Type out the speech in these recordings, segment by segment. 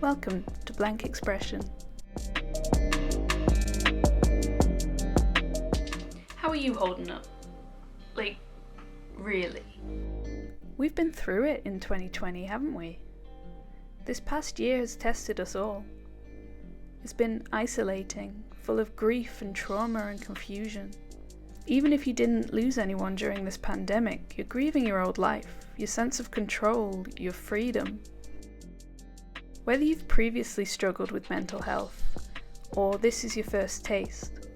Welcome to Blank Expression. How are you holding up? Like, really? We've been through it in 2020, haven't we? This past year has tested us all. It's been isolating, full of grief and trauma and confusion. Even if you didn't lose anyone during this pandemic, you're grieving your old life, your sense of control, your freedom. Whether you've previously struggled with mental health, or this is your first taste,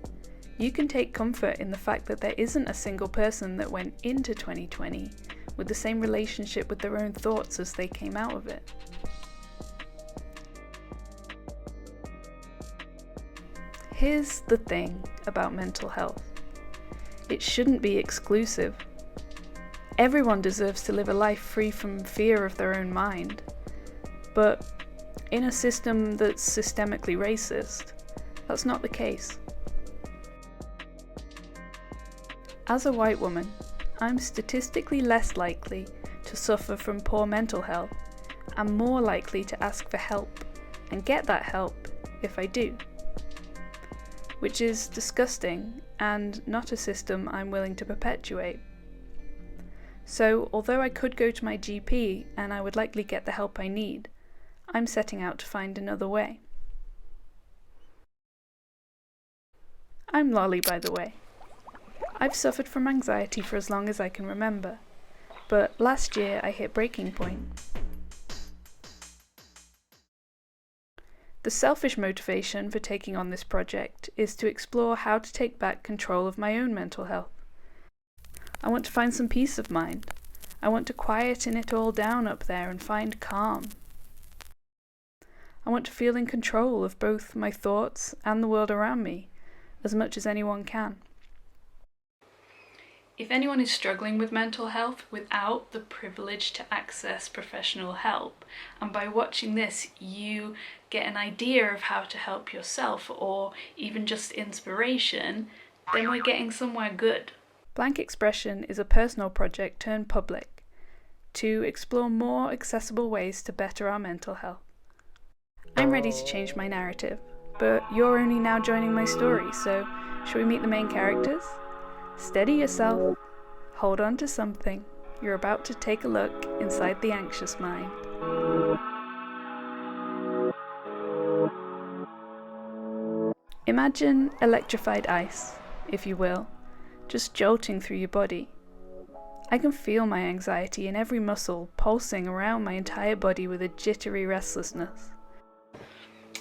you can take comfort in the fact that there isn't a single person that went into 2020 with the same relationship with their own thoughts as they came out of it. Here's the thing about mental health. It shouldn't be exclusive. Everyone deserves to live a life free from fear of their own mind. But in a system that's systemically racist, that's not the case. As a white woman, I'm statistically less likely to suffer from poor mental health and more likely to ask for help and get that help if I do. Which is disgusting and not a system I'm willing to perpetuate. So, although I could go to my GP and I would likely get the help I need, I'm setting out to find another way. I'm Lolly, by the way. I've suffered from anxiety for as long as I can remember, but last year I hit breaking point. The selfish motivation for taking on this project is to explore how to take back control of my own mental health. I want to find some peace of mind. I want to quieten it all down up there and find calm. I want to feel in control of both my thoughts and the world around me, as much as anyone can. If anyone is struggling with mental health without the privilege to access professional help, and by watching this you get an idea of how to help yourself or even just inspiration, then we're getting somewhere good. Blank Expression is a personal project turned public to explore more accessible ways to better our mental health. I'm ready to change my narrative, but you're only now joining my story, so shall we meet the main characters? Steady yourself, hold on to something. You're about to take a look inside the anxious mind. Imagine electrified ice, if you will, just jolting through your body. I can feel my anxiety in every muscle pulsing around my entire body with a jittery restlessness.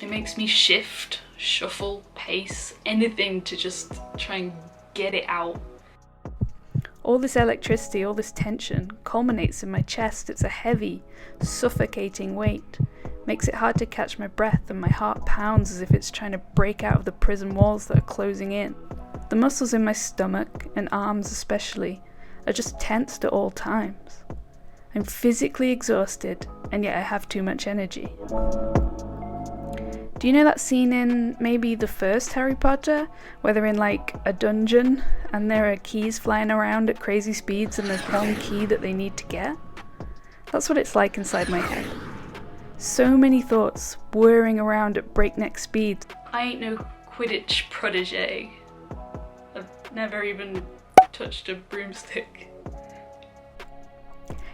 It makes me shift, shuffle, pace, anything to just try and get it out. All this electricity, all this tension culminates in my chest. It's a heavy, suffocating weight. Makes it hard to catch my breath and my heart pounds as if it's trying to break out of the prison walls that are closing in. The muscles in my stomach, and arms especially, are just tensed at all times. I'm physically exhausted, and yet I have too much energy. Do you know that scene in maybe the first Harry Potter, where they're in like a dungeon and there are keys flying around at crazy speeds and there's one key that they need to get? That's what it's like inside my head. So many thoughts whirring around at breakneck speed. I ain't no Quidditch protege. I've never even touched a broomstick.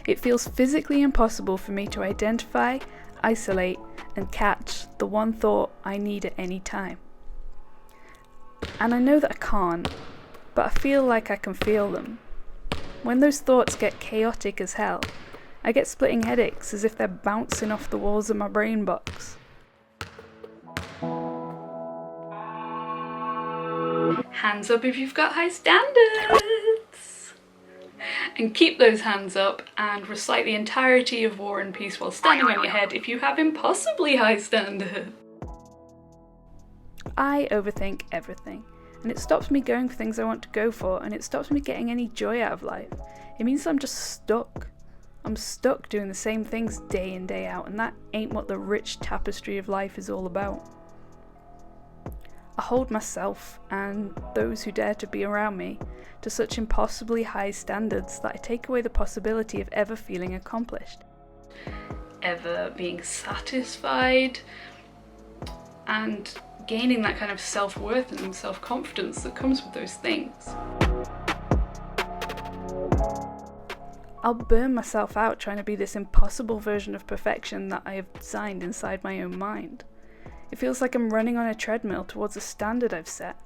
It feels physically impossible for me to identify, isolate, and catch the one thought I need at any time. And I know that I can't, but I feel like I can feel them. When those thoughts get chaotic as hell, I get splitting headaches as if they're bouncing off the walls of my brain box. Hands up if you've got high standards! And keep those hands up and recite the entirety of War and Peace while standing on your head if you have impossibly high standards. I overthink everything, and it stops me going for things I want to go for, and it stops me getting any joy out of life. It means I'm just stuck. I'm stuck doing the same things day in, day out, and that ain't what the rich tapestry of life is all about. I hold myself, and those who dare to be around me, to such impossibly high standards that I take away the possibility of ever feeling accomplished. ever being satisfied, and gaining that kind of self-worth and self-confidence that comes with those things. I'll burn myself out trying to be this impossible version of perfection that I have designed inside my own mind. It feels like I'm running on a treadmill towards a standard I've set,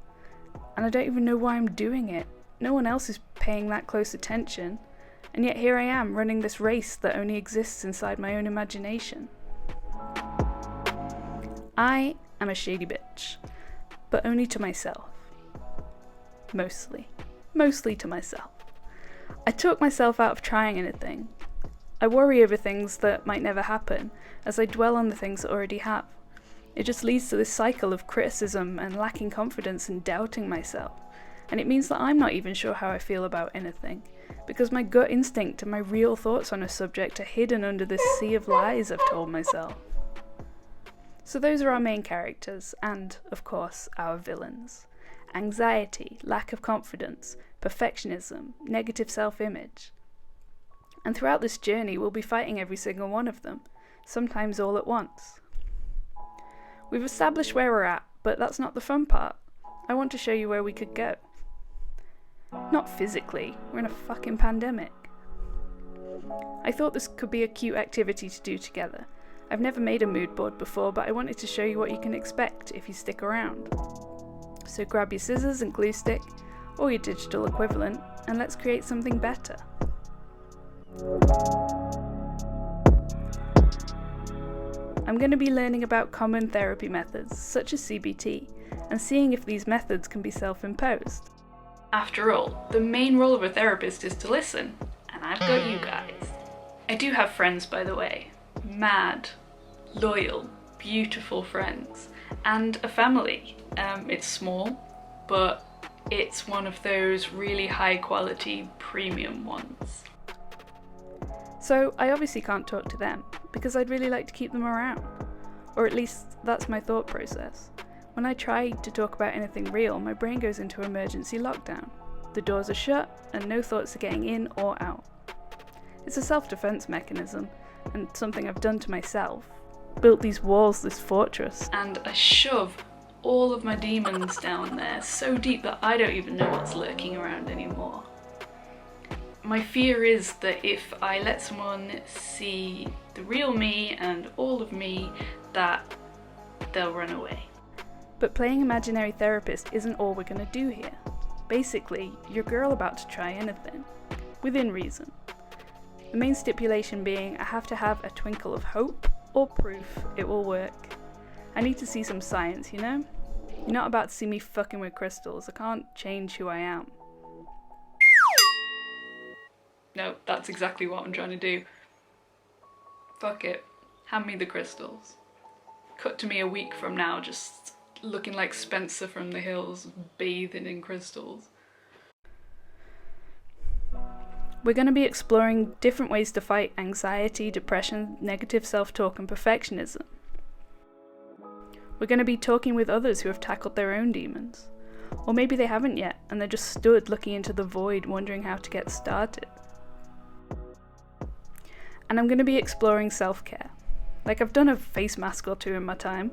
and I don't even know why I'm doing it. No one else is paying that close attention, and yet here I am running this race that only exists inside my own imagination. I am a shady bitch, but only to myself. Mostly to myself. I talk myself out of trying anything. I worry over things that might never happen, as I dwell on the things that already have. It just leads to this cycle of criticism and lacking confidence and doubting myself. And it means that I'm not even sure how I feel about anything, because my gut instinct and my real thoughts on a subject are hidden under this sea of lies I've told myself. So those are our main characters, and, of course, our villains. Anxiety, lack of confidence, perfectionism, negative self-image. And throughout this journey, we'll be fighting every single one of them, sometimes all at once. We've established where we're at, but that's not the fun part. I want to show you where we could go. Not physically, we're in a fucking pandemic. I thought this could be a cute activity to do together. I've never made a mood board before, but I wanted to show you what you can expect if you stick around. So grab your scissors and glue stick, or your digital equivalent, and let's create something better. I'm going to be learning about common therapy methods, such as CBT, and seeing if these methods can be self-imposed. After all, the main role of a therapist is to listen, and I've got you guys. I do have friends, by the way. Mad, loyal, beautiful friends, and a family. It's small, but it's one of those really high quality premium ones. So I obviously can't talk to them, because I'd really like to keep them around. Or at least that's my thought process. When I try to talk about anything real, my brain goes into emergency lockdown. The doors are shut, and no thoughts are getting in or out. It's a self-defense mechanism, and something I've done to myself. Built these walls, this fortress, and I shove all of my demons down there so deep that I don't even know what's lurking around anymore. My fear is that if I let someone see the real me and all of me, that they'll run away. But playing imaginary therapist isn't all we're gonna do here. Basically, you're a girl about to try anything, within reason. The main stipulation being I have to have a twinkle of hope or proof it will work. I need to see some science, you know? You're not about to see me fucking with crystals. I can't change who I am. No, that's exactly what I'm trying to do. Fuck it. Hand me the crystals. Cut to me a week from now, just looking like Spencer from the Hills, bathing in crystals. We're going to be exploring different ways to fight anxiety, depression, negative self-talk, and perfectionism. We're going to be talking with others who have tackled their own demons. Or maybe they haven't yet, and they're just stood looking into the void, wondering how to get started. And I'm going to be exploring self-care. Like, I've done a face mask or two in my time,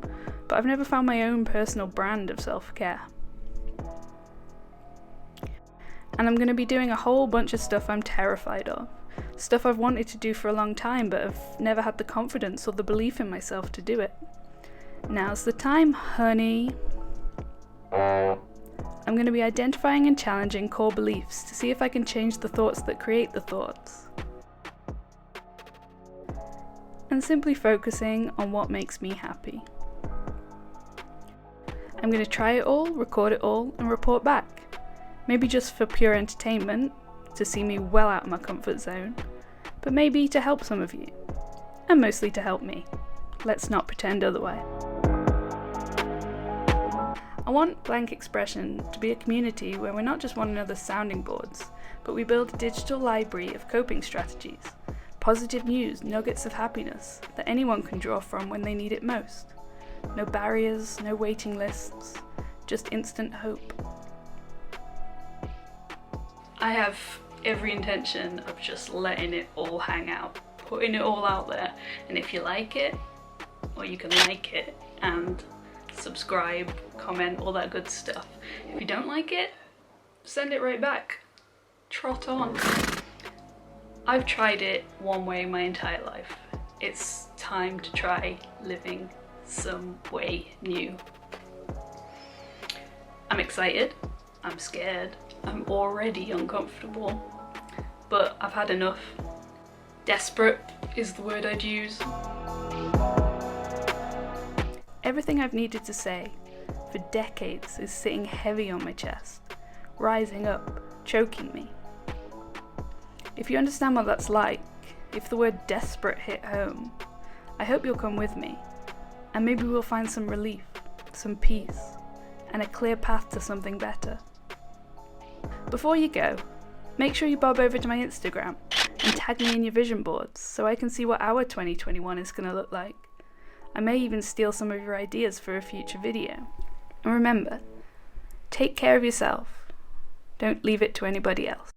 but I've never found my own personal brand of self-care. And I'm going to be doing a whole bunch of stuff I'm terrified of. Stuff I've wanted to do for a long time, but have never had the confidence or the belief in myself to do it. Now's the time, honey. I'm going to be identifying and challenging core beliefs to see if I can change the thoughts that create the thoughts. And simply focusing on what makes me happy. I'm going to try it all, record it all, and report back. Maybe just for pure entertainment, to see me well out of my comfort zone, but maybe to help some of you, and mostly to help me. Let's not pretend otherwise. I want Blank Expression to be a community where we're not just one another's sounding boards, but we build a digital library of coping strategies, positive news, nuggets of happiness that anyone can draw from when they need it most. No barriers, no waiting lists, just instant hope. I have every intention of just letting it all hang out, putting it all out there. And if you like it, or you can like it and subscribe, comment, all that good stuff. If you don't like it, send it right back. Trot on. I've tried it one way my entire life. It's time to try living some way new. I'm excited, I'm scared, I'm already uncomfortable, but I've had enough. Desperate is the word I'd use. Everything I've needed to say for decades is sitting heavy on my chest, rising up, choking me. If you understand what that's like, if the word desperate hit home, I hope you'll come with me, and maybe we'll find some relief, some peace, and a clear path to something better. Before you go, make sure you bob over to my Instagram and tag me in your vision boards so I can see what our 2021 is going to look like. I may even steal some of your ideas for a future video. And remember, take care of yourself. Don't leave it to anybody else.